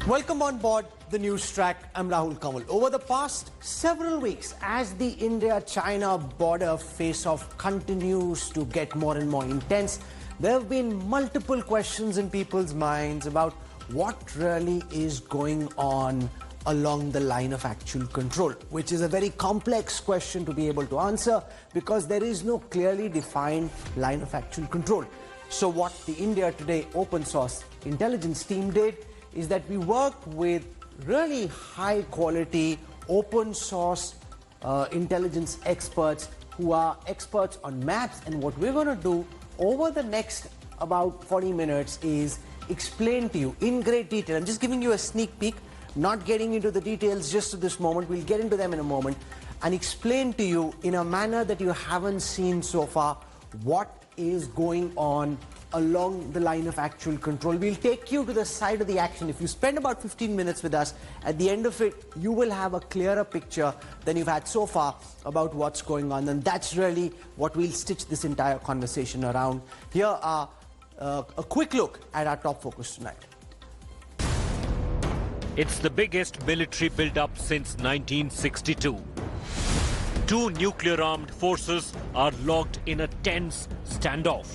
Welcome on board the Newstrack. I'm Rahul Kanwal. Over the past several weeks, as the India-China border face-off continues to get more and more intense, there have been multiple questions in people's minds about what really is going on along the line of actual control, which is a very complex question to be able to answer because there is no clearly defined line of actual control. So what the India Today open source intelligence team did is that we worked with really high quality open source intelligence experts who are experts on maps, and what we're going to do over the next about 40 minutes is explain to you in great detail. I'm just giving you a sneak peek, not getting into the details just at this moment. We'll get into them in a moment and explain to you in a manner that you haven't seen so far what is going on along the line of actual control. We'll take you to the side of the action. If you spend about 15 minutes with us, at the end of it, you will have a clearer picture than you've had so far about what's going on. And that's really what we'll stitch this entire conversation around. Here are a quick look at our top focus tonight. It's the biggest military build-up since 1962. Two nuclear-armed forces are locked in a tense standoff.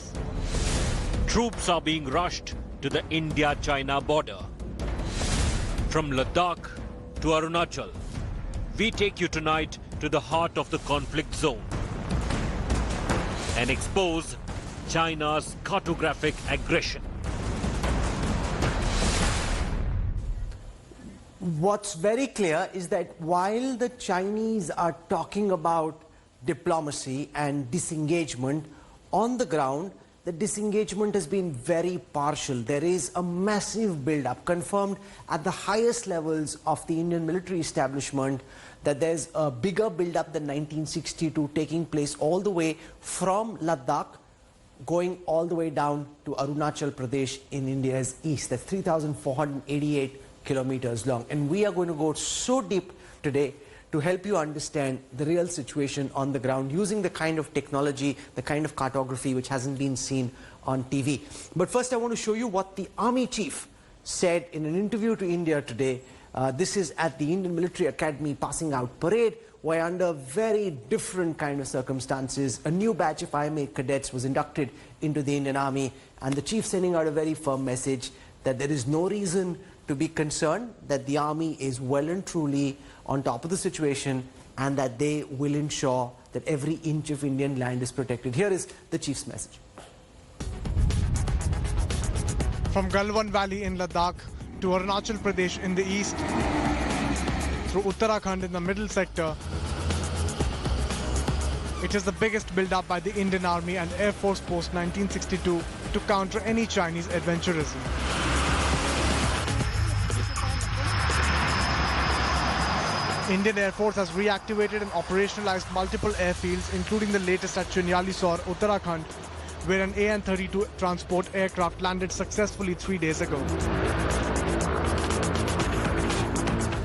Troops are being rushed to the India-China border. From Ladakh to Arunachal, we take you tonight to the heart of the conflict zone and expose China's cartographic aggression. What's very clear is that while the Chinese are talking about diplomacy and disengagement, on the ground, the disengagement has been very partial. There is a massive build-up confirmed at the highest levels of the Indian military establishment that there's a bigger build-up than 1962 taking place all the way from Ladakh, going all the way down to Arunachal Pradesh in India's east. That's 3,488 kilometers long. And we are going to go so deep today to help you understand the real situation on the ground using the kind of technology, the kind of cartography which hasn't been seen on TV. But first I want to show you what the Army Chief said in an interview to India Today. This is at the Indian Military Academy passing out parade, where under very different kind of circumstances, a new batch of IMA cadets was inducted into the Indian Army, and the Chief sending out a very firm message that there is no reason to be concerned, that the Army is well and truly on top of the situation and that they will ensure that every inch of Indian land is protected. Here is the Chief's message. From Galwan Valley in Ladakh to Arunachal Pradesh in the east, through Uttarakhand in the middle sector, it is the biggest build-up by the Indian Army and Air Force post 1962 to counter any Chinese adventurism. Indian Air Force has reactivated and operationalized multiple airfields, including the latest at Chinyalisore, Uttarakhand, where an AN-32 transport aircraft landed successfully 3 days ago.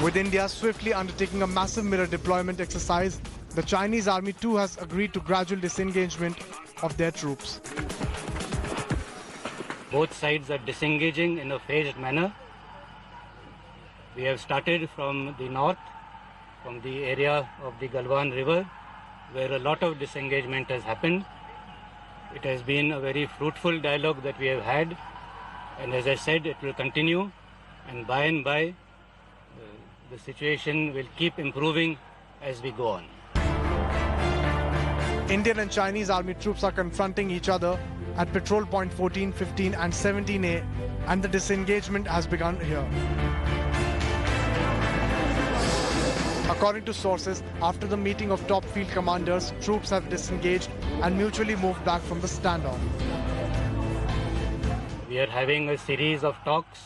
With India swiftly undertaking a massive mirror deployment exercise, the Chinese army too has agreed to gradual disengagement of their troops. Both sides are disengaging in a phased manner. We have started from the north, from the area of the Galwan River, where a lot of disengagement has happened. It has been a very fruitful dialogue that we have had, and as I said, it will continue, and by and by, the situation will keep improving as we go on. Indian and Chinese army troops are confronting each other at patrol point 14, 15 and 17A, and the disengagement has begun here. According to sources, after the meeting of top field commanders, troops have disengaged and mutually moved back from the standoff. We are having a series of talks,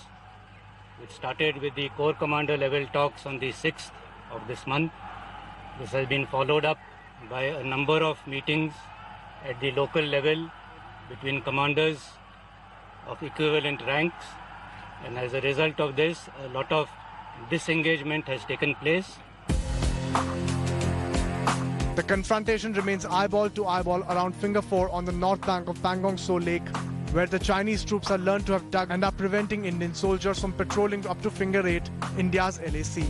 which started with the Corps Commander level talks on the 6th of this month. This has been followed up by a number of meetings at the local level between commanders of equivalent ranks, and as a result of this, a lot of disengagement has taken place. The confrontation remains eyeball to eyeball around Finger 4 on the north bank of Pangong Lake, where the Chinese troops are learned to have dug and are preventing Indian soldiers from patrolling up to Finger 8, India's LAC.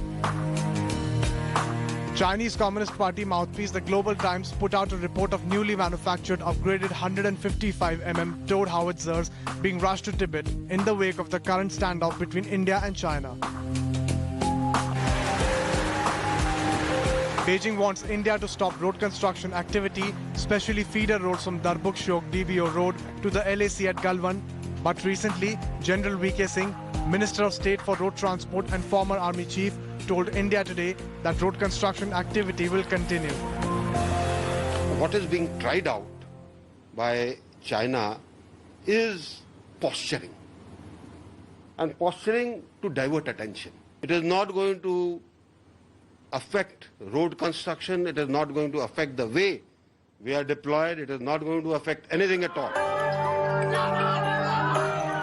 Chinese Communist Party mouthpiece The Global Times put out a report of newly manufactured upgraded 155mm towed howitzers being rushed to Tibet in the wake of the current standoff between India and China. Beijing wants India to stop road construction activity, especially feeder roads from Darbuk-Shok DBO Road to the LAC at Galwan. But recently, General V.K. Singh, Minister of State for Road Transport and former Army Chief, told India Today that road construction activity will continue. What is being tried out by China is posturing, and posturing to divert attention. It is not going to affect road construction, it is not going to affect the way we are deployed, it is not going to affect anything at all.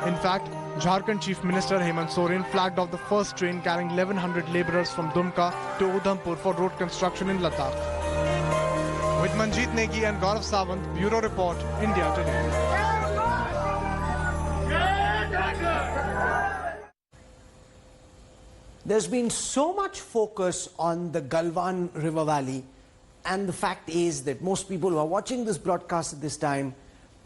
In fact, Jharkhand Chief Minister Hemant Soren flagged off the first train carrying 1,100 labourers from Dumka to Udhampur for road construction in Ladakh. With Manjeet Negi and Gaurav Sawant, Bureau Report, India Today. There's been so much focus on the Galwan River Valley, and the fact is that most people who are watching this broadcast at this time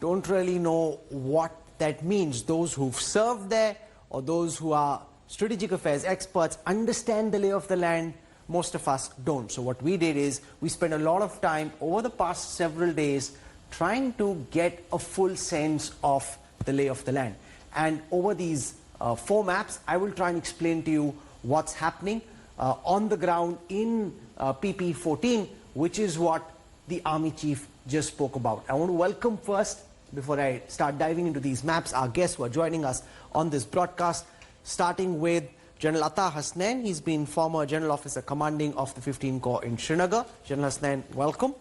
don't really know what that means. Those who've served there or those who are strategic affairs experts understand the lay of the land. Most of us don't. So what we did is we spent a lot of time over the past several days trying to get a full sense of the lay of the land. And over these 4 maps, I will try and explain to you what's happening on the ground in PP14, which is what the Army Chief just spoke about. I want to welcome first, before I start diving into these maps, our guests who are joining us on this broadcast, starting with General Ata Hasnain. He's been former General Officer Commanding of the 15 Corps in Srinagar. General Hasnain, welcome.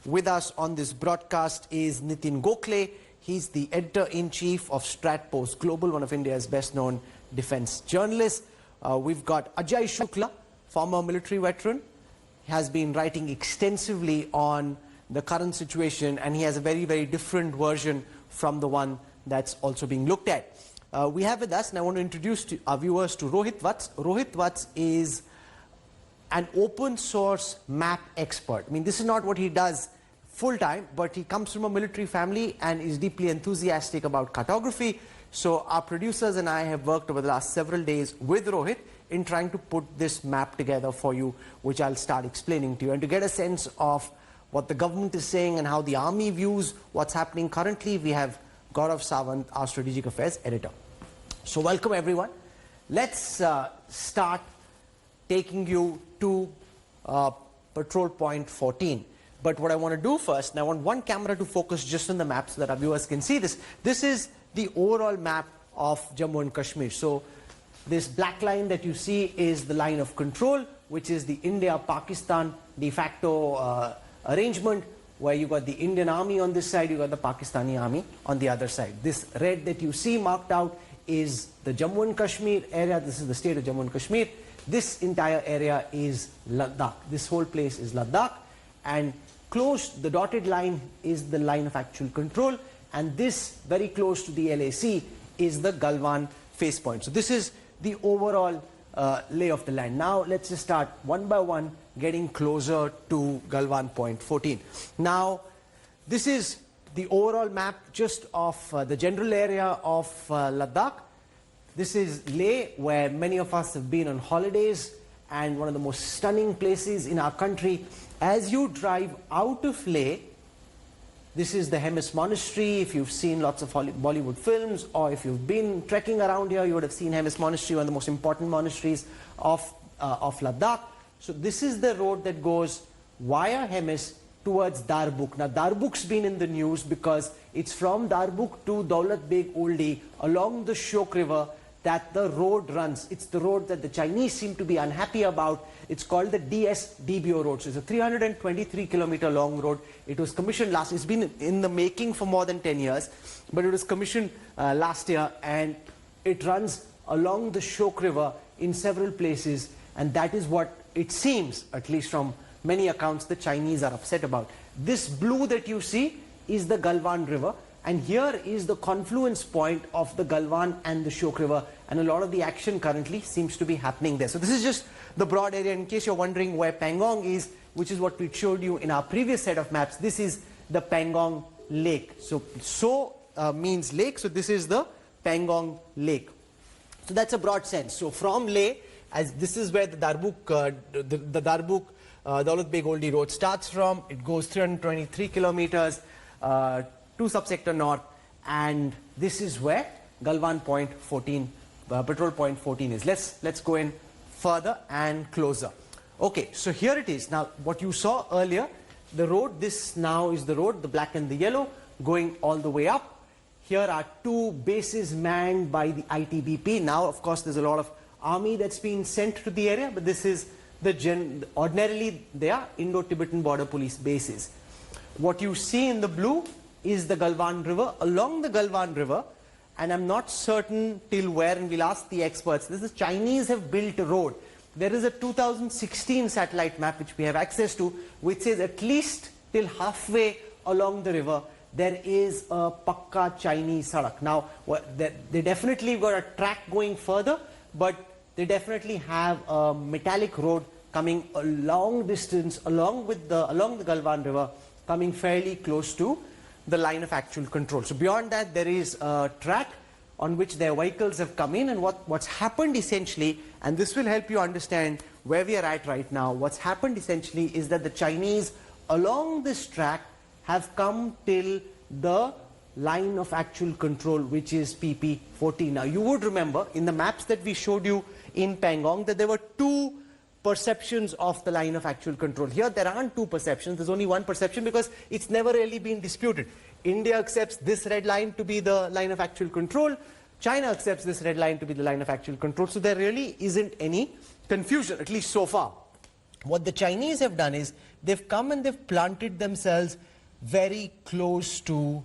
With us on this broadcast is Nitin A Gokhale. He's the Editor-in-Chief of Stratnews Global, one of India's best-known defense journalists. We've got Ajai Shukla, former military veteran. He has been writing extensively on the current situation, and he has a very, very different version from the one that's also being looked at. We have with us, and I want to introduce to our viewers to Rohit Vats. Rohit Vats is an open source map expert. I mean, this is not what he does full-time, but he comes from a military family and is deeply enthusiastic about cartography. So our producers and I have worked over the last several days with Rohit in trying to put this map together for you, which I'll start explaining to you. And to get a sense of what the government is saying and how the army views what's happening currently, we have Gaurav Sawant, our strategic affairs editor. So welcome everyone. Let's start taking you to patrol point 14. But what I want to do first, and I want one camera to focus just on the map so that our viewers can see this. This is the overall map of Jammu and Kashmir. So this black line that you see is the line of control, which is the India-Pakistan de facto arrangement, where you got the Indian army on this side, you got the Pakistani army on the other side. This red that you see marked out is the Jammu and Kashmir area. This is the state of Jammu and Kashmir. This entire area is Ladakh. This whole place is Ladakh, and close, the dotted line is the line of actual control, and this very close to the LAC is the Galwan face point. So this is the overall lay of the land. Now let's just start one by one getting closer to Galwan point 14. Now this is the overall map just of the general area of Ladakh. This is Leh, where many of us have been on holidays, and one of the most stunning places in our country. As you drive out of Leh, this is the Hemis Monastery. If you've seen lots of Bollywood films, or if you've been trekking around here, you would have seen Hemis Monastery, one of the most important monasteries of Ladakh. So this is the road that goes via Hemis towards Darbuk. Now Darbuk's been in the news because it's from Darbuk to Daulat Beg Oldie along the Shok River that the road runs. It's the road that the Chinese seem to be unhappy about. It's called the DBO road. So it's a 323-kilometer long road. It was commissioned it's been in the making for more than 10 years, but it was commissioned last year, and it runs along the Shok River in several places, and that is what it seems, at least from many accounts, the Chinese are upset about. This blue that you see is the Galwan River, And here is the confluence point of the Galwan and the Shyok River, and a lot of the action currently seems to be happening there. So this is just the broad area. In case you're wondering where Pangong is, which is what we showed you in our previous set of maps, this is the Pangong Lake. So means lake, so this is the Pangong Lake. So that's a broad sense. So from Leh, as this is where the Darbuk, Daulat Beg Oldie Road starts from. It goes 323 kilometers to subsector north, and this is where Galwan Point 14, Patrol Point 14 is. Let's go in further and closer. Okay, so here it is. Now, what you saw earlier, the road, this now is the road, the black and the yellow, going all the way up. Here are two bases manned by the ITBP. Now, of course, there's a lot of army that's been sent to the area, but this is ordinarily they are Indo-Tibetan border police bases. What you see in the blue is the Galwan River. Along the Galwan River, and I'm not certain till where, and we'll ask the experts, this is Chinese have built a road. There is a 2016 satellite map which we have access to, which says at least till halfway along the river, there is a Pakka Chinese Sadak. Now, they definitely got a track going further, but they definitely have a metallic road coming a long distance along the Galwan River, coming fairly close to the line of actual control. So beyond that, there is a track on which their vehicles have come in, and what's happened essentially, and this will help you understand where we are at right now, what's happened essentially is that the Chinese along this track have come till the line of actual control, which is PP14. Now you would remember in the maps that we showed you in Pangong that there were two perceptions of the line of actual control. Here there aren't two perceptions, there's only one perception because it's never really been disputed. India accepts this red line to be the line of actual control, China accepts this red line to be the line of actual control, so there really isn't any confusion, at least so far. What the Chinese have done is they've come and they've planted themselves very close to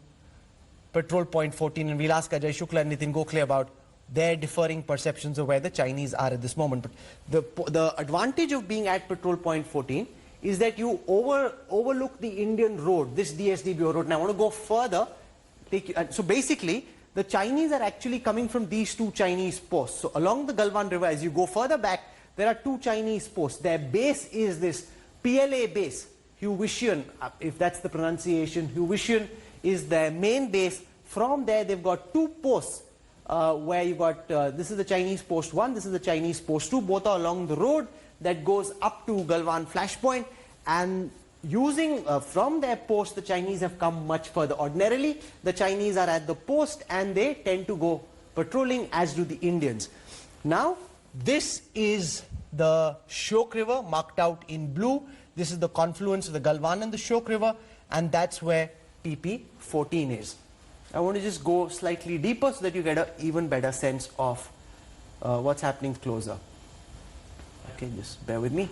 Patrol Point 14, and we'll ask Ajai Shukla and Nitin A Gokhale about their differing perceptions of where the Chinese are at this moment. But the advantage of being at Patrol Point 14 is that you overlook the Indian road, this DSDBO road. Now I want to go further. So basically, the Chinese are actually coming from these two Chinese posts. So along the Galwan River, as you go further back, there are two Chinese posts. Their base is this PLA base, Huishan, if that's the pronunciation. Huishan is their main base. From there, they've got two posts. Where you got, this is the Chinese post 1, this is the Chinese post 2, both are along the road that goes up to Galwan Flashpoint, and using from their post, the Chinese have come much further. Ordinarily, the Chinese are at the post and they tend to go patrolling, as do the Indians. Now, this is the Shyok River marked out in blue. This is the confluence of the Galwan and the Shyok River, and that's where PP14 is. I want to just go slightly deeper so that you get an even better sense of what's happening closer. Okay, just bear with me.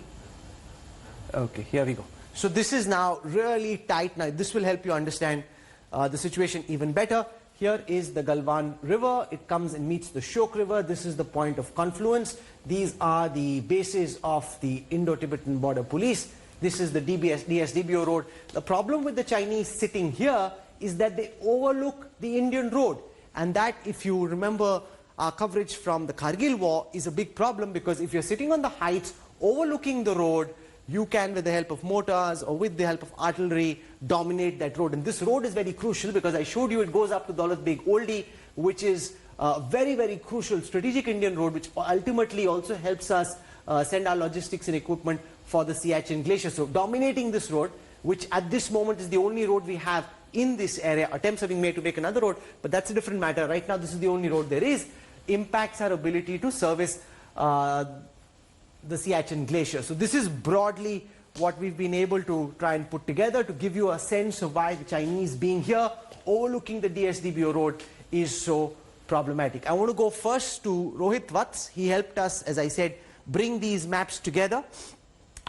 Okay, here we go. So this is now really tight. Now this will help you understand the situation even better. Here is the Galwan River. It comes and meets the Shyok River. This is the point of confluence. These are the bases of the Indo-Tibetan Border Police. This is the DSDBO road. The problem with the Chinese sitting here is that they overlook the Indian road, and that, if you remember our coverage from the Kargil war, is a big problem, because if you're sitting on the heights overlooking the road, you can, with the help of mortars or with the help of artillery, dominate that road. And this road is very crucial because I showed you it goes up to Daulat Beg Oldie, which is a very, very crucial strategic Indian road, which ultimately also helps us send our logistics and equipment for the Siachen Glacier. So dominating this road, which at this moment is the only road we have in this area, attempts are being made to make another road, but that's a different matter. Right now, this is the only road there is, impacts our ability to service the Siachen Glacier. So this is broadly what we've been able to try and put together to give you a sense of why the Chinese being here, overlooking the DSDBO road, is so problematic. I want to go first to Rohit Vats. He helped us, as I said, bring these maps together.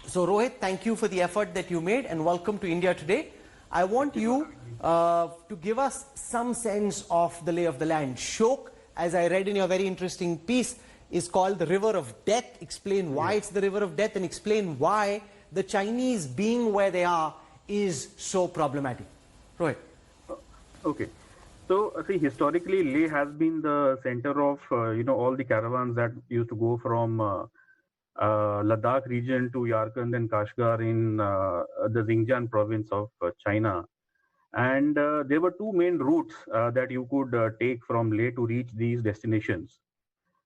So Rohit, thank you for the effort that you made, and welcome to India today. I want you to give us some sense of the lay of the land. Shyok, as I read in your very interesting piece, is called the river of death. Explain why it's the river of death, and explain why the Chinese being where they are is so problematic. Rohit. Okay. So, see, historically, Leh has been the center of, all the caravans that used to go from Ladakh region to Yarkand and Kashgar in the Xinjiang province of China. And there were two main routes that you could take from Leh to reach these destinations.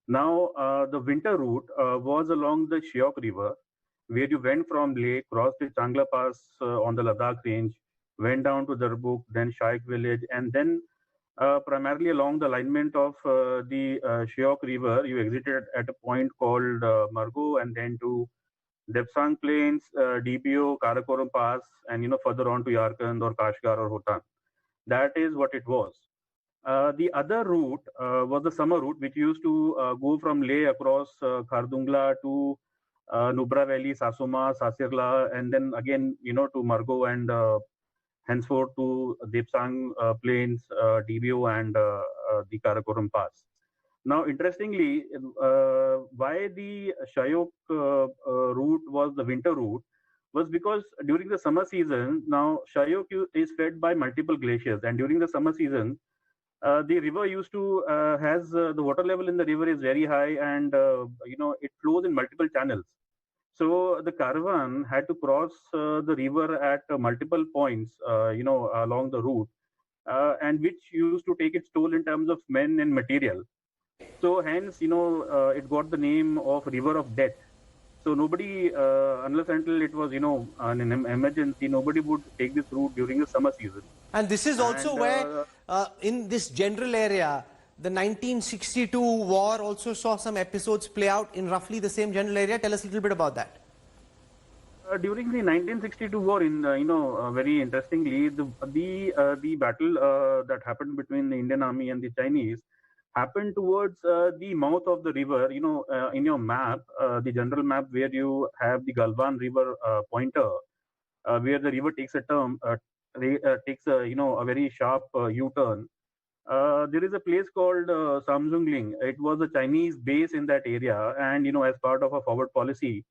Now, the winter route was along the Shyok River, where you went from Leh, crossed the Changla Pass on the Ladakh range, went down to Darbuk, then Shaik village, and then primarily along the alignment of the Shyok River, you exited at a point called Margo, and then to Depsang Plains, DPO, Karakoram Pass, and further on to Yarkand or Kashgar or Hotan. That is what it was. The other route was the summer route, which used to go from Leh across Khardungla to Nubra Valley, Sasoma, Sasirla, and then again, to Margo and henceforth to Depsang Plains, DBO, and the Karakoram Pass. Now, interestingly, why the Shayok route was the winter route was because during the summer season, now Shayok is fed by multiple glaciers, and during the summer season, the river used to has the water level in the river is very high, and it flows in multiple channels. So the caravan had to cross the river at multiple points, along the route, and which used to take its toll in terms of men and material. So hence, it got the name of River of Death. So nobody, unless until it was, an emergency, nobody would take this route during the summer season. And this is also where, in this general area, the 1962 war also saw some episodes play out in roughly the same general area. Tell us a little bit about that. During the 1962 war, in very interestingly, the battle that happened between the Indian Army and the Chinese happened towards the mouth of the river. In your map, the general map where you have the Galwan River pointer, where the river takes a a very sharp U-turn. There is a place called Samzungling. It was a Chinese base in that area, and as part of a forward policy,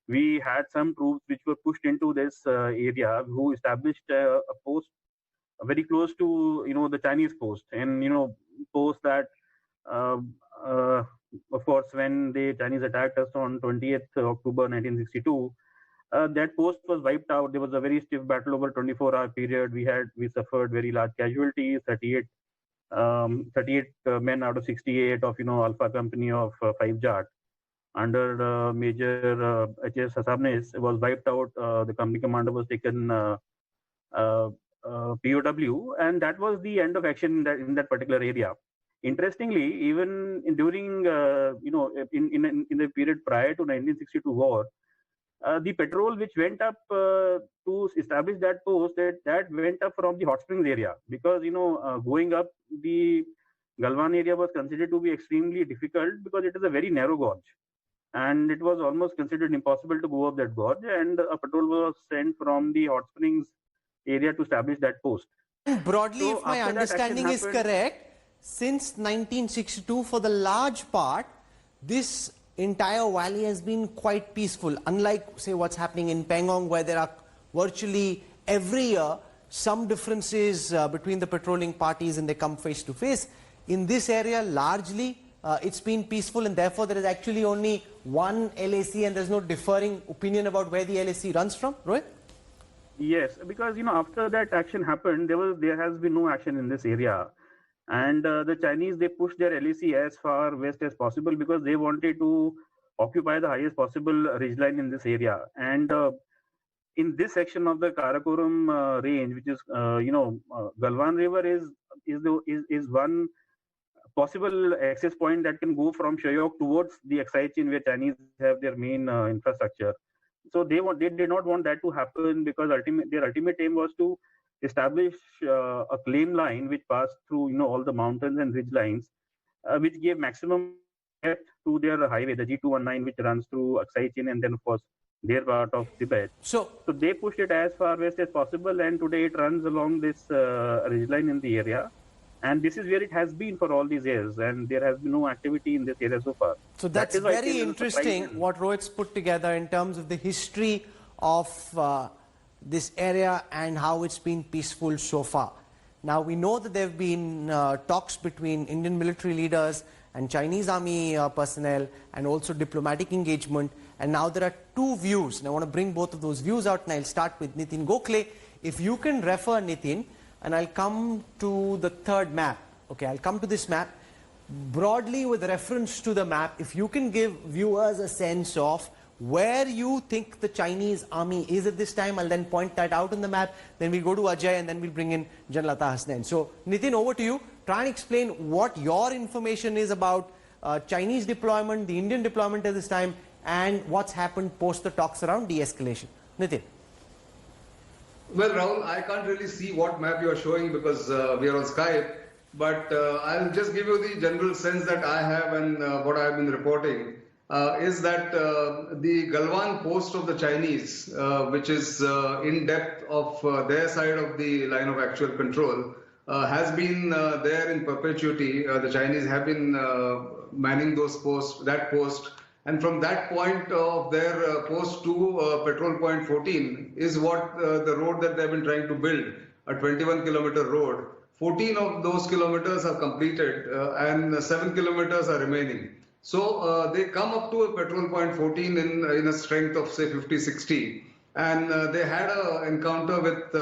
we had some troops which were pushed into this area, who established a post very close to the Chinese post, and post that of course when the Chinese attacked us on 20th October 1962. That post was wiped out. There was a very stiff battle over 24-hour period. We suffered very large casualties. 38 men out of 68 of Alpha Company of 5 Jat under Major H.S. Hasnain was wiped out. The company commander was taken POW, and that was the end of action in that particular area. Interestingly, even during in the period prior to 1962 war, the patrol which went up to establish that post, that went up from the hot springs area, because going up the Galwan area was considered to be extremely difficult because it is a very narrow gorge, and it was almost considered impossible to go up that gorge, and a patrol was sent from the hot springs area to establish that post. And broadly, if my understanding is correct, since 1962, for the large part, this entire valley has been quite peaceful, unlike, say, what's happening in Pangong, where there are virtually every year some differences between the patrolling parties and they come face to face. In this area, largely, it's been peaceful, and therefore there is actually only one LAC and there's no differing opinion about where the LAC runs from. Rohit? Yes, because after that action happened, there has been no action in this area. And the Chinese, they pushed their LAC as far west as possible because they wanted to occupy the highest possible ridgeline in this area. And in this section of the Karakoram range, which is Galwan River is one possible access point that can go from Shayok towards the Aksai Chin, where Chinese have their main infrastructure. So they did not want that to happen, because their ultimate aim was to establish a claim line which passed through all the mountains and ridge lines, which gave maximum depth to their highway, the G219, which runs through Aksai Chin and then of course their part of Tibet. So they pushed it as far west as possible, and today it runs along this ridge line in the area. And this is where it has been for all these years, and there has been no activity in this area so far. So that's very interesting what Rohit's put together in terms of the history of this area and how it's been peaceful so far. Now, we know that there have been talks between Indian military leaders and Chinese army personnel, and also diplomatic engagement. And now there are two views. And I want to bring both of those views out, and I'll start with Nitin Gokhale. If you can refer, Nitin, and I'll come to the third map. Okay, I'll come to this map. Broadly, with reference to the map, if you can give viewers a sense of where you think the Chinese army is at this time, I'll then point that out on the map. Then we'll go to Ajay, and then we'll bring in Janlata Hasnain. So, Nitin, over to you. Try and explain what your information is about Chinese deployment, the Indian deployment at this time, and what's happened post the talks around de-escalation. Nitin. Well, Rahul, I can't really see what map you are showing because we are on Skype. But I'll just give you the general sense that I have and what I have been reporting is that the Galwan post of the Chinese, which is in depth of their side of the line of actual control, has been there in perpetuity. The Chinese have been manning those posts, that post. And from that point of their post to Petrol Point 14 is what the road that they've been trying to build, a 21-kilometer road. 14 of those kilometers are completed and 7 kilometers are remaining. So they come up to a Petrol Point 14 in a strength of say 50-60. And they had an encounter with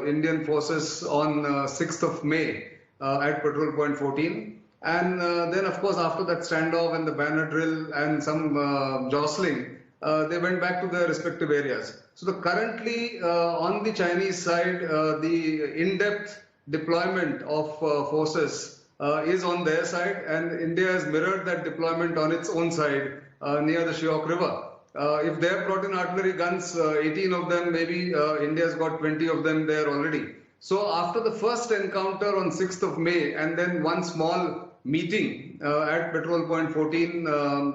Indian forces on 6th of May at Petrol Point 14. And then, of course, after that standoff and the banner drill and some jostling, they went back to their respective areas. So currently, on the Chinese side, the in-depth deployment of forces is on their side, and India has mirrored that deployment on its own side near the Shiok River. If they have brought in artillery guns, 18 of them, maybe India's got 20 of them there already. So after the first encounter on 6th of May and then one small meeting at Petrol Point 14,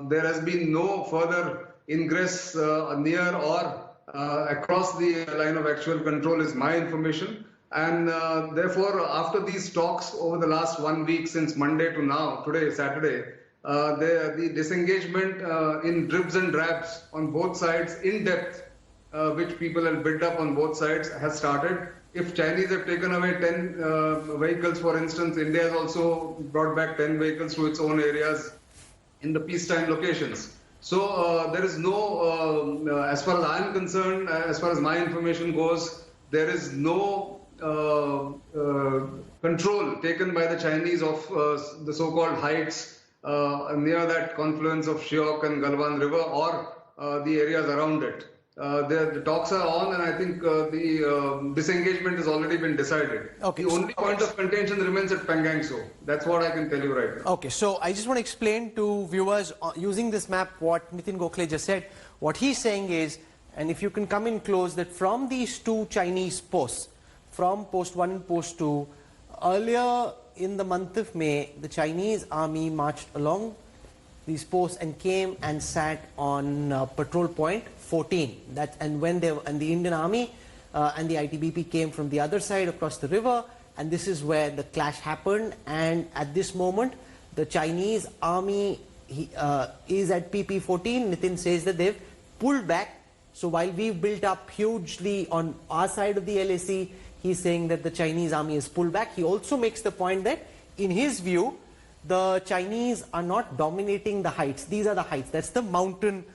there has been no further ingress near or across the line of actual control is my information. And therefore, after these talks over the last 1 week since Monday to now, today, Saturday, the disengagement in dribs and drabs on both sides in depth, which people have built up on both sides, has started. If Chinese have taken away 10 vehicles, for instance, India has also brought back 10 vehicles to its own areas in the peacetime locations. So there is no, as far as I am concerned, as far as my information goes, there is no control taken by the Chinese of the so-called heights near that confluence of Shiok and Galwan River or the areas around it. The talks are on, and I think the disengagement has already been decided. Okay, the only point of contention remains at Pangong Lake. That's what I can tell you right now. Okay, so I just want to explain to viewers using this map what Nitin Gokhale just said. What he's saying is, and if you can come in close, that from these two Chinese posts, from post 1 and post 2, earlier in the month of May, the Chinese army marched along these posts and came and sat on Patrol Point 14. And the Indian army and the ITBP came from the other side across the river, and this is where the clash happened. And at this moment, the Chinese army is at PP 14. Nitin says that they've pulled back. So while we've built up hugely on our side of the LAC, he's saying that the Chinese army has pulled back. He also makes the point that, in his view, the Chinese are not dominating the heights. These are the heights. That's the mountain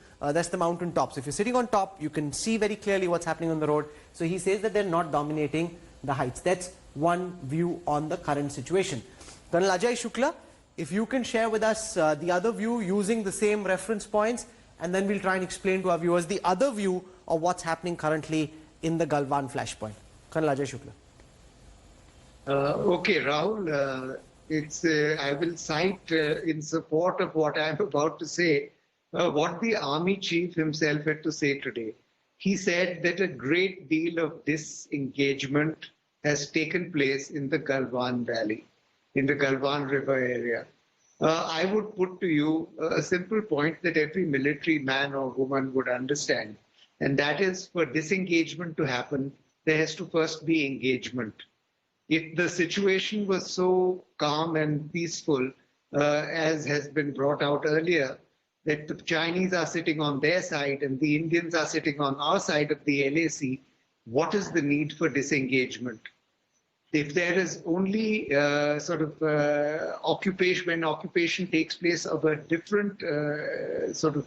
tops. If you're sitting on top, you can see very clearly what's happening on the road. So he says that they're not dominating the heights. That's one view on the current situation. Colonel Ajai Shukla, if you can share with us the other view using the same reference points, and then we'll try and explain to our viewers the other view of what's happening currently in the Galwan flashpoint. Colonel Ajai Shukla. Okay, Rahul, I will cite in support of what I'm about to say, what the army chief himself had to say today. He said that a great deal of disengagement has taken place in the Galwan Valley, in the Galwan River area. I would put to you a simple point that every military man or woman would understand, and that is, for disengagement to happen, there has to first be engagement. If the situation was so calm and peaceful, as has been brought out earlier, that the Chinese are sitting on their side and the Indians are sitting on our side of the LAC, what is the need for disengagement? If there is only occupation, when occupation takes place of a different sort of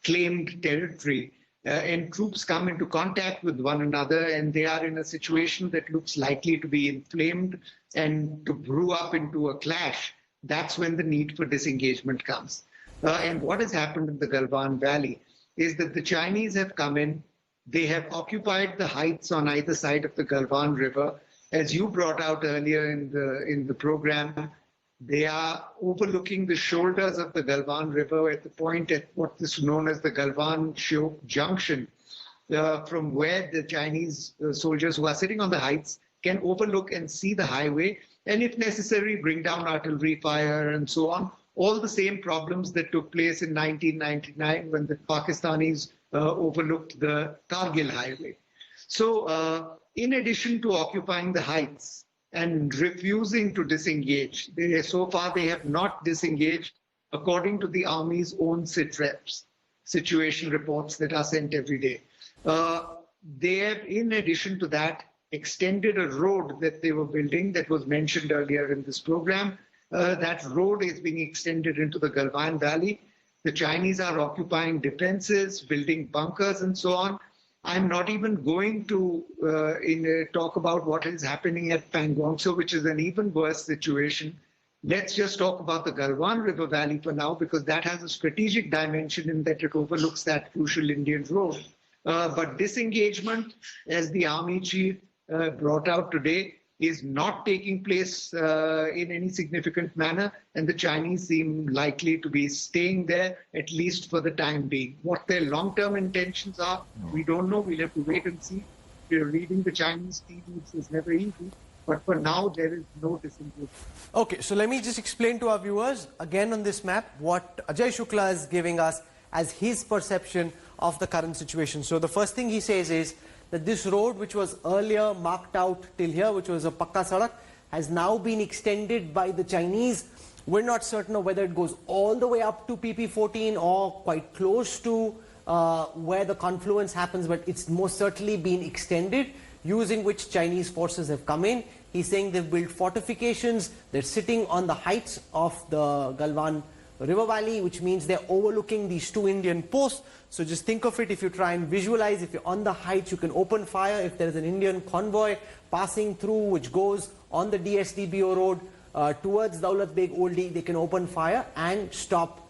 claimed territory, and troops come into contact with one another and they are in a situation that looks likely to be inflamed and to brew up into a clash, that's when the need for disengagement comes. And what has happened in the Galwan Valley is that the Chinese have come in, they have occupied the heights on either side of the Galwan River. As you brought out earlier in the program, they are overlooking the shoulders of the Galwan River at the point at what is known as the Galwan Shiok Junction, from where the Chinese soldiers who are sitting on the heights can overlook and see the highway, and if necessary, bring down artillery fire and so on. All the same problems that took place in 1999 when the Pakistanis overlooked the Kargil highway. So in addition to occupying the heights and refusing to disengage, so far they have not disengaged according to the Army's own SITREPs, situation reports that are sent every day. They have, in addition to that, extended a road that they were building that was mentioned earlier in this program. That road is being extended into the Galwan Valley. The Chinese are occupying defenses, building bunkers and so on. I'm not even going to talk about what is happening at Pangong, which is an even worse situation. Let's just talk about the Galwan River Valley for now, because that has a strategic dimension in that it overlooks that crucial Indian road. But disengagement, as the Army Chief brought out today, is not taking place in any significant manner, and the Chinese seem likely to be staying there, at least for the time being. What their long-term intentions are, we don't know. We'll have to wait and see. Reading the Chinese tea leaves is never easy, but for now, there is no disengagement. Okay, so let me just explain to our viewers, again on this map, what Ajai Shukla is giving us as his perception of the current situation. So the first thing he says is that this road, which was earlier marked out till here, which was a Pakka Sadak, has now been extended by the Chinese. We're not certain of whether it goes all the way up to PP14 or quite close to where the confluence happens, but it's most certainly been extended, using which Chinese forces have come in. He's saying they've built fortifications, they're sitting on the heights of the Galwan River Valley, which means they're overlooking these two Indian posts. So just think of it, if you try and visualize, if you're on the heights, you can open fire. If there's an Indian convoy passing through, which goes on the DSDBO road towards Daulat Beg Oldie, they can open fire and stop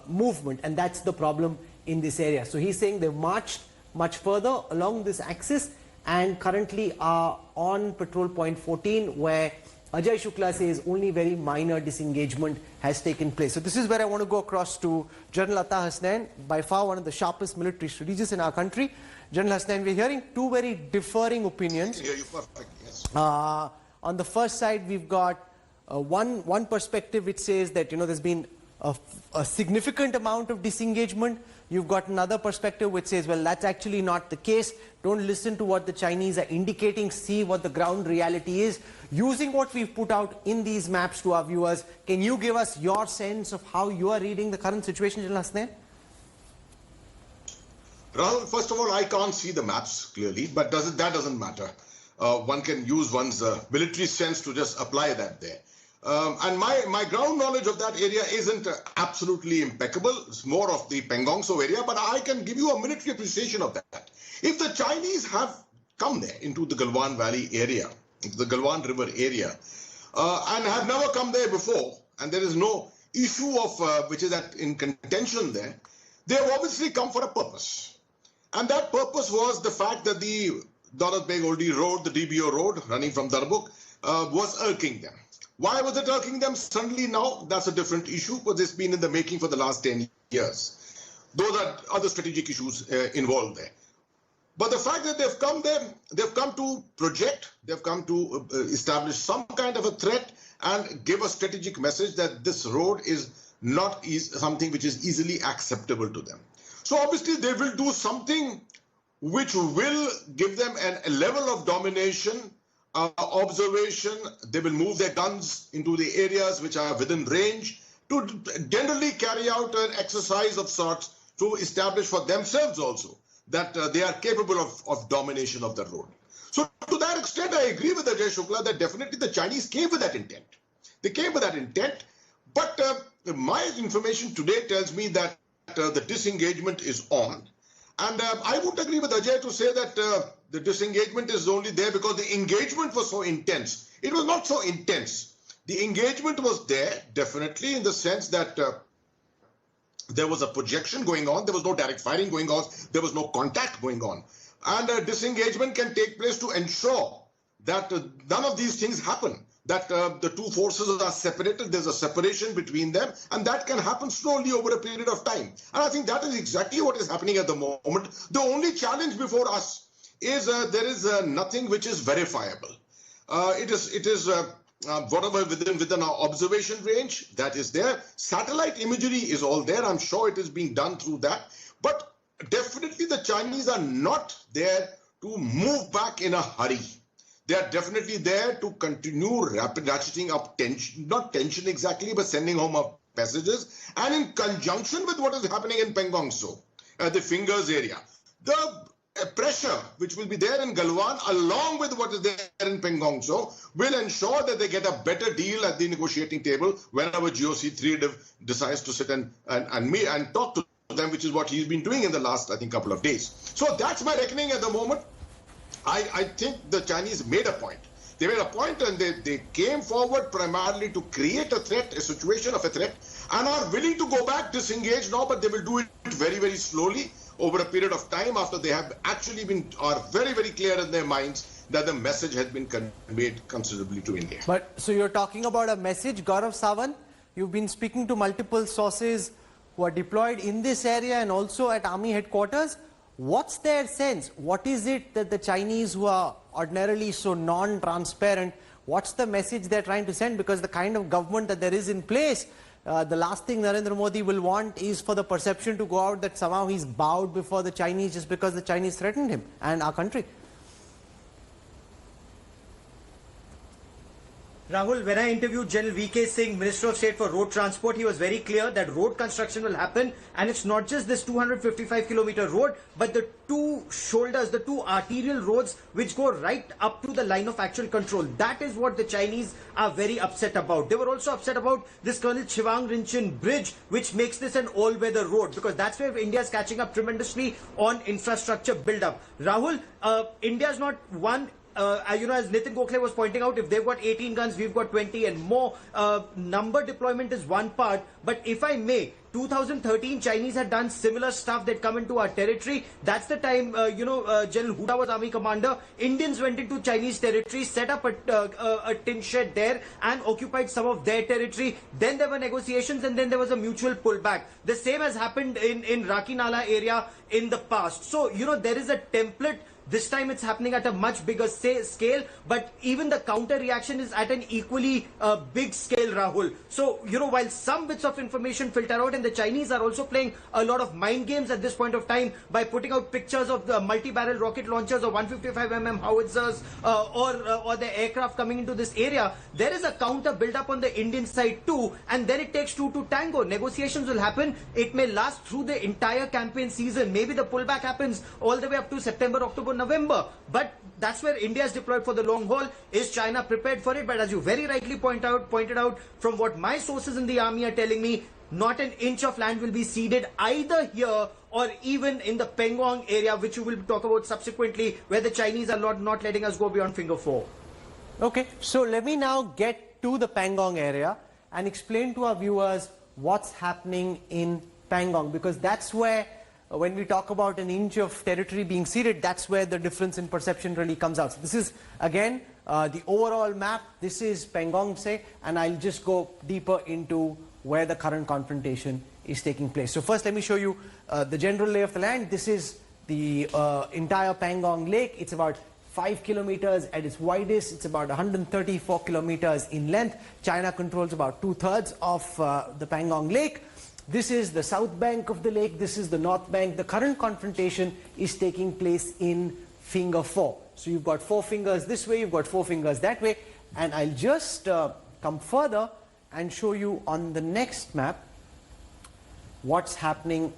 movement. And that's the problem in this area. So he's saying they've marched much further along this axis and currently are on patrol point 14, where Ajai Shukla says only very minor disengagement has taken place. So this is where I want to go across to General Atta Hasnain, by far one of the sharpest military strategists in our country. General Hasnain, we're hearing two very differing opinions. I can hear you perfectly, yes. On the first side, we've got one perspective which says that, there's been a significant amount of disengagement. You've got another perspective which says, well, that's actually not the case. Don't listen to what the Chinese are indicating. See what the ground reality is. Using what we've put out in these maps to our viewers, can you give us your sense of how you are reading the current situation, General Hasnain? Rahul, first of all, I can't see the maps clearly, but that doesn't matter. One can use one's military sense to just apply that there. And my ground knowledge of that area isn't absolutely impeccable. It's more of the Pangong area, but I can give you a military appreciation of that. If the Chinese have come there into the Galwan Valley area, into the Galwan River area, and have never come there before, and there is no issue of which is in contention there, they have obviously come for a purpose. And that purpose was the fact that the Daulat Beg Oldie road, the DBO road running from Darbuk, was irking them. Why was it irking them suddenly now? That's a different issue, but it's been in the making for the last 10 years. Those are other strategic issues involved there. But the fact that they've come there, they've come to project, they've come to establish some kind of a threat and give a strategic message that this road is not something which is easily acceptable to them. So obviously they will do something which will give them a level of domination, observation. They will move their guns into the areas which are within range to generally carry out an exercise of sorts to establish for themselves also that they are capable of domination of the road. So to that extent, I agree with Ajai Shukla that definitely the Chinese came with that intent. They came with that intent, but my information today tells me that the disengagement is on. And I would agree with Ajay to say that the disengagement is only there because the engagement was so intense. It was not so intense. The engagement was there, definitely, in the sense that there was a projection going on. There was no direct firing going on. There was no contact going on. And disengagement can take place to ensure that none of these things happen, that the two forces are separated, there's a separation between them, and that can happen slowly over a period of time. And I think that is exactly what is happening at the moment. The only challenge before us is there is nothing which is verifiable. It is whatever within our observation range, that is there. Satellite imagery is all there. I'm sure it is being done through that. But definitely the Chinese are not there to move back in a hurry. They are definitely there to continue ratcheting up tension, not tension exactly, but sending home up messages. And in conjunction with what is happening in Pangong the Fingers area, the pressure which will be there in Galwan along with what is there in Pangong will ensure that they get a better deal at the negotiating table whenever GOC3 decides to sit and meet and talk to them, which is what he's been doing in the last, I think, couple of days. So that's my reckoning at the moment. I think the Chinese made a point. They made a point and they came forward primarily to create a threat, a situation of a threat, and are willing to go back, disengage now, but they will do it very, very slowly over a period of time after they have actually are very, very clear in their minds that the message has been conveyed considerably to India. But so you're talking about a message, Gaurav Sawant. You've been speaking to multiple sources who are deployed in this area and also at army headquarters. What's their sense? What is it that the Chinese, who are ordinarily so non-transparent, what's the message they're trying to send? Because the kind of government that there is in place, the last thing Narendra Modi will want is for the perception to go out that somehow he's bowed before the Chinese just because the Chinese threatened him and our country. Rahul, when I interviewed General V.K. Singh, Minister of State for Road Transport, he was very clear that road construction will happen, and it's not just this 255-kilometer road, but the two shoulders, the two arterial roads which go right up to the line of actual control. That is what the Chinese are very upset about. They were also upset about this Colonel Chivang Rinchen bridge, which makes this an all-weather road, because that's where India is catching up tremendously on infrastructure build-up. Rahul, India is not one. As Nitin Gokhale was pointing out, if they've got 18 guns, we've got 20 and more. Number deployment is one part. But if I may, 2013, Chinese had done similar stuff that come into our territory. That's the time, General Huda was army commander. Indians went into Chinese territory, set up a tin shed there and occupied some of their territory. Then there were negotiations and then there was a mutual pullback. The same has happened in Rakinala area in the past. So, there is a template. This time it's happening at a much bigger scale, but even the counter reaction is at an equally big scale, Rahul. So, while some bits of information filter out, and the Chinese are also playing a lot of mind games at this point of time by putting out pictures of the multi-barrel rocket launchers or 155mm howitzers or the aircraft coming into this area, there is a counter build up on the Indian side too, and then it takes two to tango. Negotiations will happen. It may last through the entire campaign season. Maybe the pullback happens all the way up to September, October, November. But that's where India is deployed for the long haul. Is China prepared for it? But as you very rightly pointed out, from what my sources in the army are telling me, not an inch of land will be ceded either here or even in the Pangong area, which we will talk about subsequently, where the Chinese are not letting us go beyond Finger 4. Okay, so let me now get to the Pangong area and explain to our viewers what's happening in Pangong, because that's where, when we talk about an inch of territory being ceded, that's where the difference in perception really comes out. So this is, again, the overall map. This is Pangong, and I'll just go deeper into where the current confrontation is taking place. So first, let me show you the general lay of the land. This is the entire Pangong Lake. It's about 5 kilometers at its widest. It's about 134 kilometers in length. China controls about 2/3 of the Pangong Lake. This is the south bank of the lake. This is the north bank. The current confrontation is taking place in Finger 4. So you've got 4 fingers this way, you've got 4 fingers that way. And I'll just come further and show you on the next map what's happening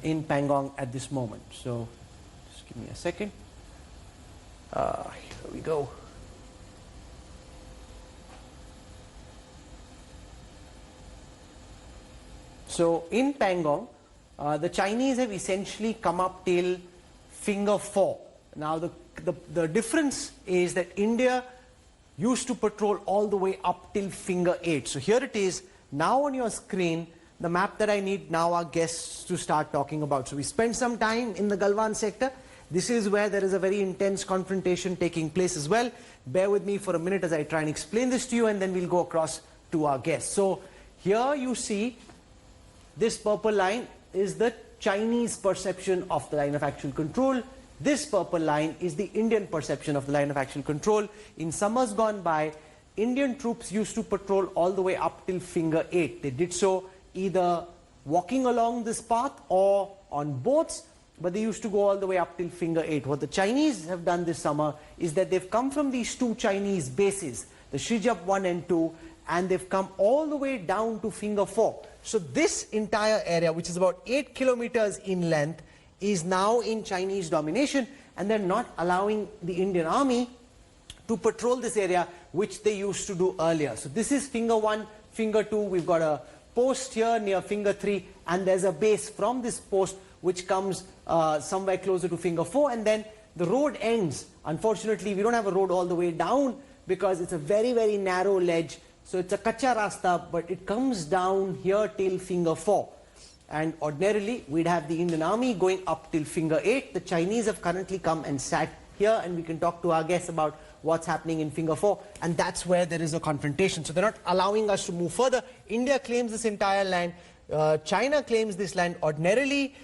in Pangong at this moment. So just give me a second. Here we go. So in Pangong, the Chinese have essentially come up till finger 4. Now the difference is that India used to patrol all the way up till finger 8. So here it is now on your screen, the map that I need now our guests to start talking about. So we spent some time in the Galwan sector. This is where there is a very intense confrontation taking place as well. Bear with me for a minute as I try and explain this to you, and then we'll go across to our guests. So here you see this purple line is the Chinese perception of the line of actual control. This purple line is the Indian perception of the line of actual control. In summers gone by, Indian troops used to patrol all the way up till finger 8. They did so either walking along this path or on boats, but they used to go all the way up till finger 8. What the Chinese have done this summer is that they've come from these two Chinese bases, the Shijap 1 and 2, and they've come all the way down to finger 4. So this entire area, which is about 8 kilometers in length, is now in Chinese domination, and they're not allowing the Indian army to patrol this area, which they used to do earlier. So this is finger 1, finger 2. We've got a post here near finger 3, and there's a base from this post which comes somewhere closer to finger 4, and then the road ends. Unfortunately, we don't have a road all the way down because it's a very, very narrow ledge. So it's a kacha rasta, but it comes down here till finger 4. And ordinarily, we'd have the Indian army going up till finger 8. The Chinese have currently come and sat here, and we can talk to our guests about what's happening in finger 4. And that's where there is a confrontation. So they're not allowing us to move further. India claims this entire land. China claims this land. Ordinarily,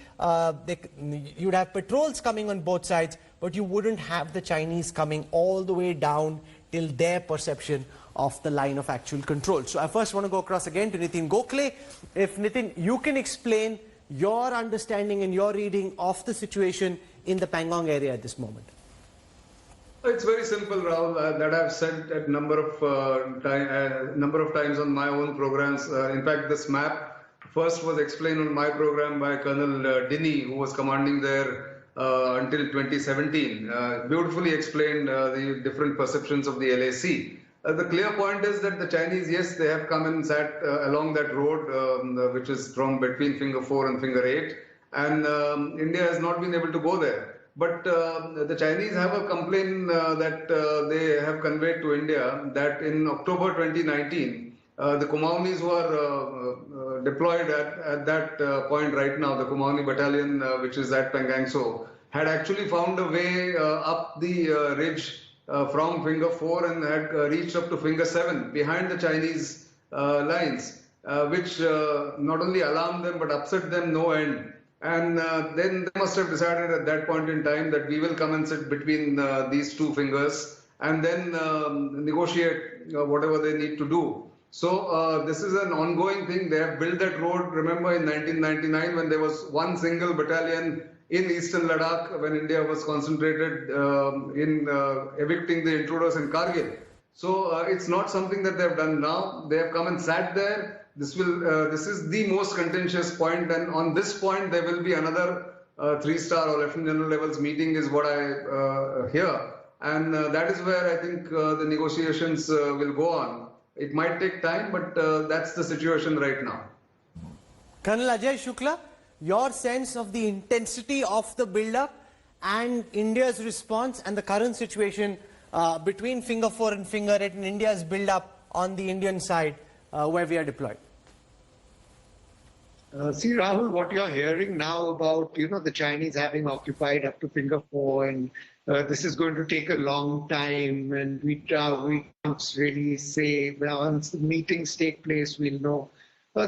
you'd have patrols coming on both sides, but you wouldn't have the Chinese coming all the way down till their perception of the line of actual control. So I first want to go across again to Nitin Gokhale. If Nitin, you can explain your understanding and your reading of the situation in the Pangong area at this moment. It's very simple, Rahul, that I've said a number of times on my own programs. In fact, this map first was explained on my program by Colonel Dinny, who was commanding there until 2017. Beautifully explained the different perceptions of the LAC. The clear point is that the Chinese, yes, they have come and sat along that road, which is from between finger 4 and finger 8, and India has not been able to go there. But the Chinese have a complaint that they have conveyed to India that in October 2019, the Kumaunis who are deployed at that point right now, the Kumauni battalion, which is at Pangangso, had actually found a way up the ridge from finger 4 and had reached up to finger 7 behind the Chinese lines, which not only alarmed them but upset them no end. And then they must have decided at that point in time that we will come and sit between these two fingers and then negotiate whatever they need to do. So this is an ongoing thing. They have built that road, remember, in 1999 when there was one single battalion in Eastern Ladakh when India was concentrated in evicting the intruders in Kargil. So it's not something that they have done now. They have come and sat there. This is the most contentious point, and on this point there will be another 3-star or Lieutenant General levels meeting is what I hear, and that is where I think the negotiations will go on. It might take time, but that's the situation right now. Colonel Ajai Shukla, your sense of the intensity of the build-up and India's response and the current situation between finger 4 and finger 8 and India's build-up on the Indian side where we are deployed. See, Rahul, what you're hearing now about, the Chinese having occupied up to finger 4 and this is going to take a long time and we can't really say, once the meetings take place, we'll know.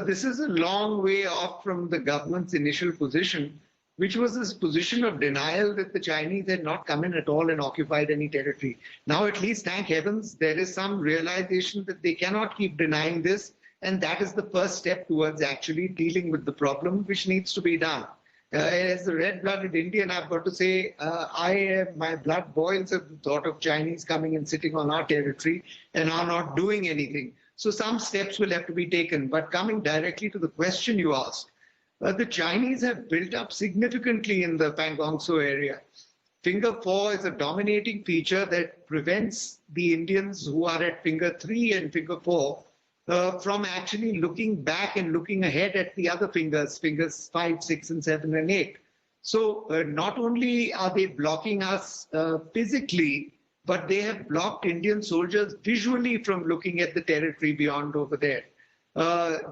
This is a long way off from the government's initial position, which was this position of denial that the Chinese had not come in at all and occupied any territory. Now, at least, thank heavens, there is some realization that they cannot keep denying this, and that is the first step towards actually dealing with the problem, which needs to be done. As a red-blooded Indian, I've got to say, my blood boils at the thought of Chinese coming and sitting on our territory and are not doing anything. So some steps will have to be taken. But coming directly to the question you asked, the Chinese have built up significantly in the Pangongso area. Finger 4 is a dominating feature that prevents the Indians who are at finger 3 and finger 4 from actually looking back and looking ahead at the other fingers 5, 6, and 7, and 8. So not only are they blocking us physically, but they have blocked Indian soldiers visually from looking at the territory beyond over there.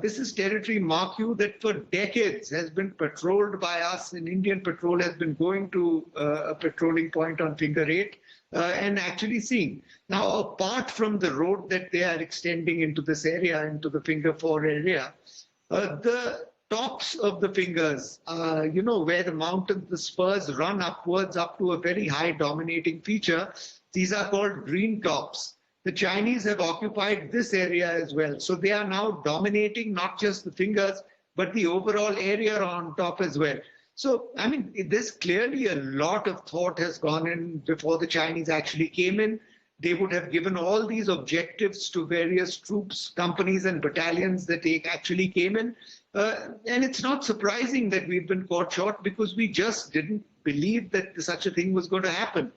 This is territory, mark you, that for decades has been patrolled by us, and Indian patrol has been going to a patrolling point on finger 8 and actually seeing. Now, apart from the road that they are extending into this area, into the finger 4 area, the tops of the fingers, where the mountains, the spurs run upwards up to a very high dominating feature, these are called green tops. The Chinese have occupied this area as well. So they are now dominating not just the fingers, but the overall area on top as well. So, I mean, there's clearly a lot of thought has gone in before the Chinese actually came in. They would have given all these objectives to various troops, companies, and battalions that they actually came in. And it's not surprising that we've been caught short, because we just didn't believe that such a thing was going to happen.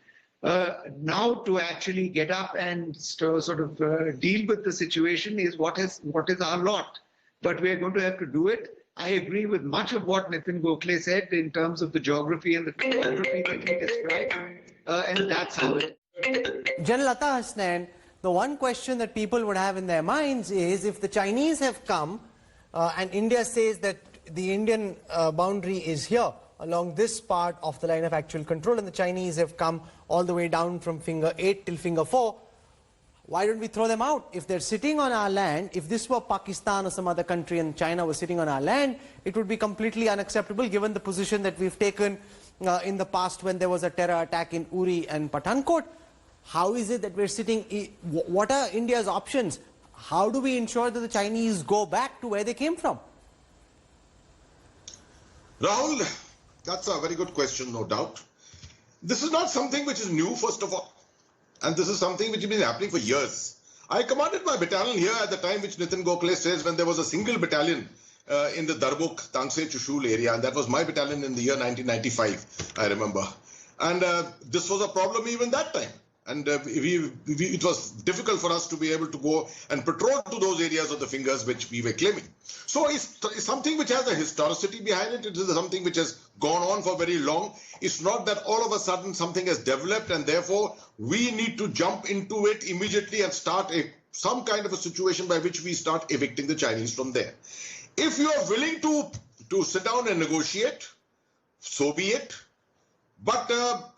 Now to actually get up and sort of deal with the situation is what is our lot. But we're going to have to do it. I agree with much of what Nitin Gokhale said in terms of the geography and the topography that he described, and that's how it is. General Hasnain, the one question that people would have in their minds is, if the Chinese have come and India says that the Indian boundary is here along this part of the line of actual control, and the Chinese have come all the way down from finger 8 till finger 4, why don't we throw them out? If they're sitting on our land, if this were Pakistan or some other country and China was sitting on our land, it would be completely unacceptable given the position that we've taken in the past when there was a terror attack in Uri and Pathankot. How is it that we're sitting? What are India's options? How do we ensure that the Chinese go back to where they came from? Rahul, that's a very good question, no doubt. This is not something which is new, first of all. And this is something which has been happening for years. I commanded my battalion here at the time which Nitin Gokhale says, when there was a single battalion in the Darbuk, Tangse, Chushul area. And that was my battalion in the year 1995, I remember. And this was a problem even that time. And it was difficult for us to be able to go and patrol to those areas of the fingers which we were claiming. So it's something which has a historicity behind it. It is something which has gone on for very long. It's not that all of a sudden something has developed and therefore we need to jump into it immediately and start some kind of a situation by which we start evicting the Chinese from there. If you are willing to sit down and negotiate, so be it. But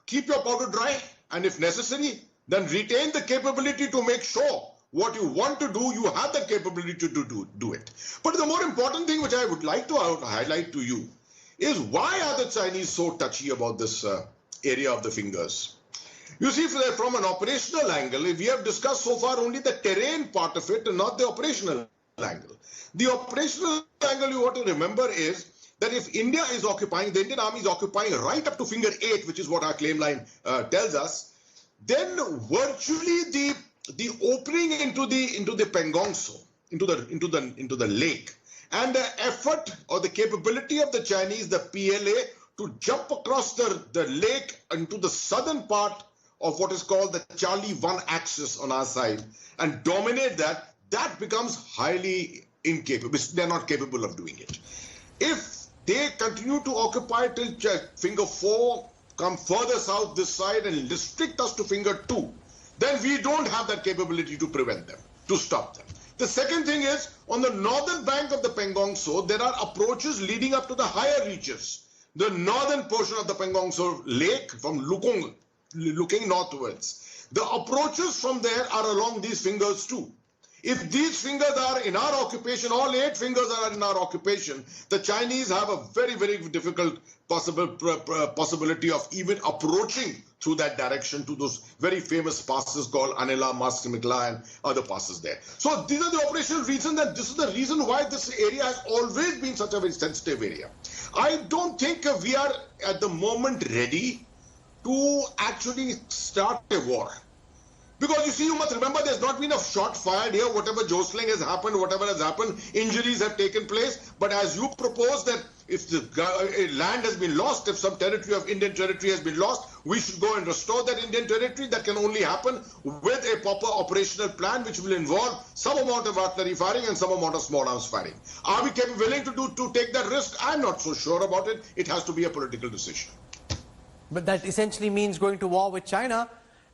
keep your powder dry. And if necessary, then retain the capability to make sure what you want to do, you have the capability to do it. But the more important thing which I would like to highlight to you is, why are the Chinese so touchy about this area of the fingers? You see, from an operational angle, we have discussed so far only the terrain part of it and not the operational angle. The operational angle you want to remember is that if India is occupying, the Indian army is occupying right up to finger 8, which is what our claim line tells us, then virtually the opening into the Pangong into the lake, and the effort or the capability of the Chinese, the PLA, to jump across the lake into the southern part of what is called the Charlie 1 axis on our side and dominate that becomes highly incapable. They're not capable of doing it. If they continue to occupy till finger 4, come further south this side and restrict us to finger 2, then we don't have that capability to prevent them, to stop them. The second thing is, on the northern bank of the Pangong Tso, there are approaches leading up to the higher reaches. The northern portion of the Pangong Tso lake from looking northwards. The approaches from there are along these fingers too. If these fingers are in our occupation, all 8 fingers are in our occupation, the Chinese have a very, very difficult possibility of even approaching through that direction to those very famous passes called Anila, Maskimikla, and other passes there. So these are the operational reasons, and this is the reason why this area has always been such a very sensitive area. I don't think we are at the moment ready to actually start a war. Because you see, you must remember, there's not been a shot fired here. Whatever jostling has happened, whatever has happened, injuries have taken place. But as you propose that If the land has been lost, if some territory of Indian territory has been lost, we should go and restore that Indian territory. That can only happen with a proper operational plan, which will involve some amount of artillery firing and some amount of small arms firing. Are we willing to take that risk? I'm not so sure about it. It has to be a political decision. But that essentially means going to war with China,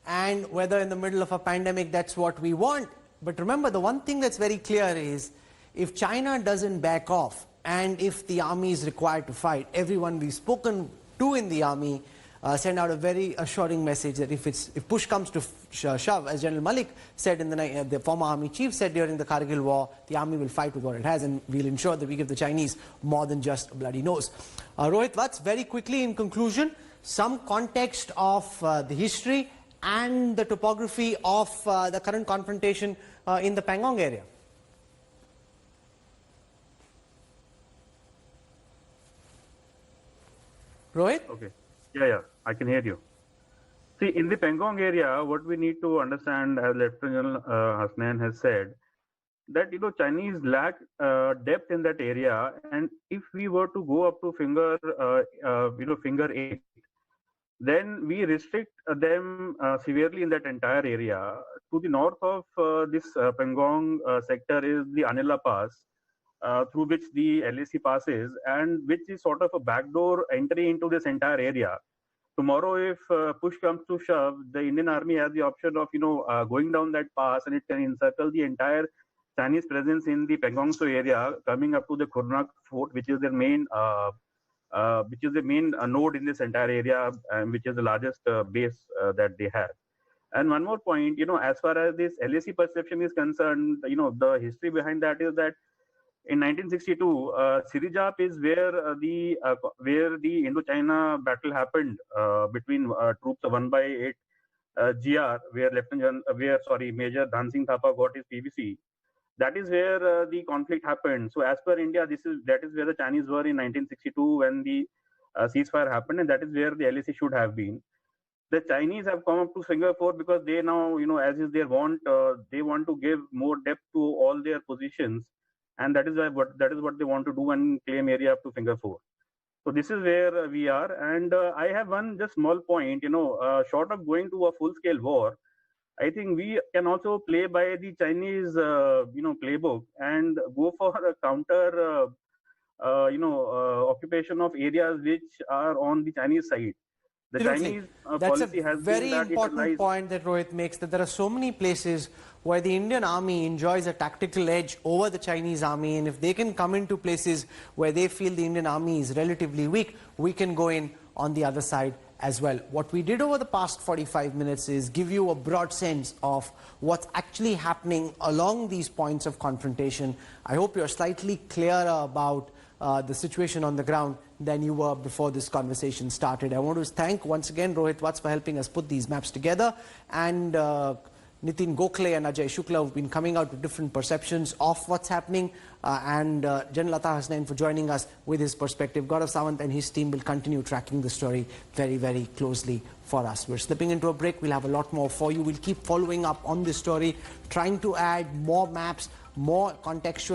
and whether in the middle of a pandemic that's what we want. But remember, the one thing that's very clear is if China doesn't back off, and if the army is required to fight, everyone we've spoken to in the army send out a very assuring message that if push comes to shove, as General Malik said, the former army chief said during the Kargil war, the army will fight with what it has, and we'll ensure that we give the Chinese more than just a bloody nose. Rohit Vats, very quickly in conclusion, some context of the history and the topography of the current confrontation in the Pangong area. Rohit? Okay. Yeah, I can hear you. See, in the Pangong area, what we need to understand, as Lieutenant Hasnain has said, that Chinese lack depth in that area, and if we were to go up to finger 8, then we restrict them severely in that entire area. To the north of this Pangong sector is the Anila Pass, through which the LAC passes, and which is sort of a backdoor entry into this entire area. Tomorrow, if push comes to shove, the Indian Army has the option of going down that pass, and it can encircle the entire Chinese presence in the Pangong area, coming up to the Khurnak Fort, which is their main node in this entire area, which is the largest base that they have. And one more point, as far as this LAC perception is concerned, the history behind that is that in 1962, Sirijap is where the Indo-China battle happened between troops of 1/8 GR, where Major Dhan Singh Thapa got his PVC. That is where the conflict happened. So, as per India, that is where the Chinese were in 1962 when the ceasefire happened, and that is where the LAC should have been. The Chinese have come up to finger 4 because they now, as is their want, they want to give more depth to all their positions. And that is what they want to do and claim area up to finger 4. So this is where we are. And I have one just small point, short of going to a full-scale war, I think we can also play by the Chinese, playbook and go for a counter, occupation of areas which are on the Chinese side. The Chinese policy has been that very important point that Rohit makes, that there are so many places where the Indian army enjoys a tactical edge over the Chinese army, and if they can come into places where they feel the Indian army is relatively weak, we can go in on the other side as well. What we did over the past 45 minutes is give you a broad sense of what's actually happening along these points of confrontation. I hope you're slightly clearer about the situation on the ground than you were before this conversation started. I want to thank once again Rohit Vats for helping us put these maps together, and Nitin A Gokhale and Ajai Shukla have been coming out with different perceptions of what's happening, and General Hasnain for joining us with his perspective. Gaurav Sawant and his team will continue tracking the story very, very closely for us. We're slipping into a break. We'll have a lot more for you. We'll keep following up on this story, trying to add more maps, more contextual